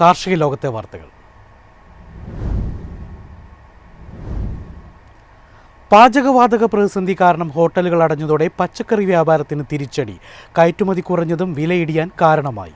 കാർഷിക ലോകത്തെ വാർത്തകൾ. പാചകവാതക പ്രതിസന്ധി കാരണം ഹോട്ടലുകൾ അടഞ്ഞതോടെ പച്ചക്കറി വ്യാപാരത്തിന് തിരിച്ചടി. കയറ്റുമതി കുറഞ്ഞതും വിലയിടിയാൻ കാരണമായി.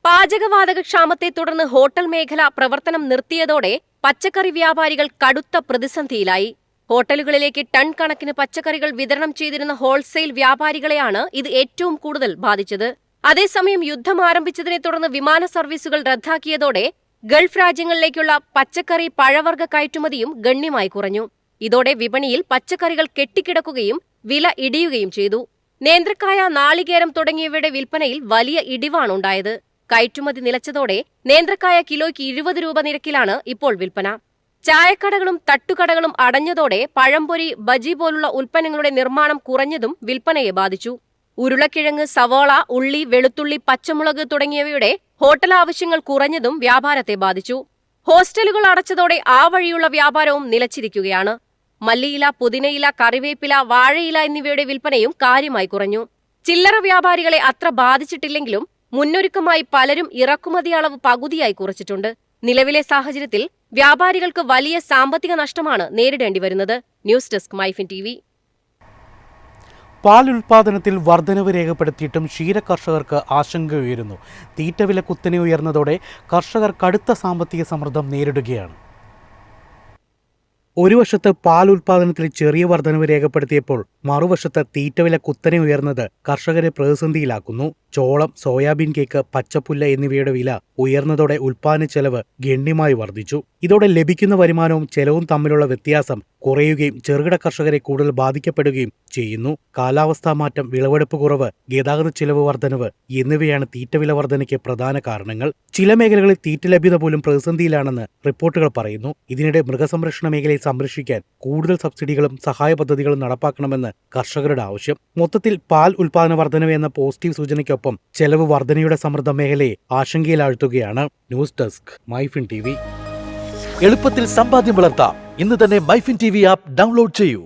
പാചകവാതക ക്ഷാമത്തെ തുടർന്ന് ഹോട്ടൽ മേഖല പ്രവർത്തനം നിർത്തിയതോടെ പച്ചക്കറി വ്യാപാരികൾ കടുത്ത പ്രതിസന്ധിയിലായി. ഹോട്ടലുകളിലേക്ക് ടൺ കണക്കിന് പച്ചക്കറികൾ വിതരണം ചെയ്തിരുന്ന ഹോൾസെയിൽ വ്യാപാരികളെയാണ് ഇത് ഏറ്റവും കൂടുതൽ ബാധിച്ചത്. അതേസമയം യുദ്ധം ആരംഭിച്ചതിനെ തുടർന്ന് വിമാന സർവീസുകൾ റദ്ദാക്കിയതോടെ ഗൾഫ് രാജ്യങ്ങളിലേക്കുള്ള പച്ചക്കറി പഴവർഗ്ഗ കയറ്റുമതിയും ഗണ്യമായി കുറഞ്ഞു. ഇതോടെ വിപണിയിൽ പച്ചക്കറികൾ കെട്ടിക്കിടക്കുകയും വില ഇടിയുകയും ചെയ്തു. നേന്ത്രക്കായ, നാളികേരം തുടങ്ങിയവയുടെ വിൽപ്പനയിൽ വലിയ ഇടിവാണുണ്ടായത്. കയറ്റുമതി നിലച്ചതോടെ നേന്ത്രക്കായ കിലോയ്ക്ക് 20 രൂപ നിരക്കിലാണ് ഇപ്പോൾ വിൽപ്പന. ചായക്കടകളും തട്ടുകടകളും അടഞ്ഞതോടെ പഴംപൊരി, ബജി പോലുള്ള ഉൽപ്പന്നങ്ങളുടെ നിർമ്മാണം കുറഞ്ഞതും വിൽപ്പനയെ ബാധിച്ചു. ഉരുളക്കിഴങ്ങ്, സവാള, ഉള്ളി, വെളുത്തുള്ളി, പച്ചമുളക് തുടങ്ങിയവയുടെ ഹോട്ടൽ ആവശ്യങ്ങൾ കുറഞ്ഞതും വ്യാപാരത്തെ ബാധിച്ചു. ഹോസ്റ്റലുകൾ അടച്ചതോടെ ആ വഴിയുള്ള വ്യാപാരവും നിലച്ചിരിക്കുകയാണ്. മല്ലിയില, പുതിനയില, കറിവേപ്പില, വാഴയില എന്നിവയുടെ വിൽപ്പനയും കാര്യമായി കുറഞ്ഞു. ചില്ലറ വ്യാപാരികളെ അത്ര ബാധിച്ചിട്ടില്ലെങ്കിലും മുന്നൊരുക്കമായി പലരും ഇറക്കുമതി അളവ് പകുതിയായി കുറച്ചിട്ടുണ്ട്. നിലവിലെ സാഹചര്യത്തിൽ വ്യാപാരികൾക്ക് വലിയ സാമ്പത്തിക നഷ്ടമാണ് നേരിടേണ്ടി വരുന്നത്. News desk MyFin TV. പാൽ ഉൽപാദനത്തിൽ വർധനവ് രേഖപ്പെടുത്തിയിട്ടും ക്ഷീര കർഷകർക്ക് ആശങ്കയുയരുന്നു. തീറ്റവില കുത്തനെ ഉയർന്നതോടെ കർഷകർ കടുത്ത സാമ്പത്തിക സമ്മർദ്ദം നേരിടുകയാണ്. ഒരു വശത്ത് പാൽ ഉൽപാദനത്തിൽ ചെറിയ വർധനവ് രേഖപ്പെടുത്തിയപ്പോൾ മറുവശത്ത് തീറ്റവില കുത്തനെ ഉയർന്നത് കർഷകരെ പ്രതിസന്ധിയിലാക്കുന്നു. ചോളം, സോയാബീൻ കേക്ക്, പച്ചപ്പുല്ല് എന്നിവയുടെ വില ഉയർന്നതോടെ ഉൽപാദന ചെലവ് ഗണ്യമായി വർദ്ധിച്ചു. ഇതോടെ ലഭിക്കുന്ന വരുമാനവും ചെലവും തമ്മിലുള്ള വ്യത്യാസം കുറയുകയും ചെറുകിട കർഷകരെ കൂടുതൽ ബാധിക്കപ്പെടുകയും ചെയ്യുന്നു. കാലാവസ്ഥാ മാറ്റം, വിളവെടുപ്പ് കുറവ്, ഗതാഗത ചെലവ് വർധനവ് എന്നിവയാണ് തീറ്റവില വർധനയ്ക്ക് പ്രധാന കാരണങ്ങൾ. ചില മേഖലകളിൽ തീറ്റ ലഭ്യത പോലും പ്രതിസന്ധിയിലാണെന്ന് റിപ്പോർട്ടുകൾ പറയുന്നു. ഇതിനിടെ മൃഗസംരക്ഷണ മേഖലയെ സംരക്ഷിക്കാൻ കൂടുതൽ സബ്സിഡികളും സഹായ പദ്ധതികളും നടപ്പാക്കണമെന്ന് കർഷകരുടെ ആവശ്യം. മൊത്തത്തിൽ പാൽ ഉൽപാദന വർധനവ് എന്ന പോസിറ്റീവ് സൂചനയ്ക്കൊപ്പം ചെലവ് വർധനയുടെ സമ്മർദ്ദ മേഖലയെ ആശങ്കയിലാഴ്ത്തുകയാണ്. News desk MyFin TV. എളുപ്പത്തിൽ സമ്പാദ്യം വളർത്താം. ഇന്ന് തന്നെ മൈഫിൻ TV ആപ്പ് ഡൗൺലോഡ് ചെയ്യൂ.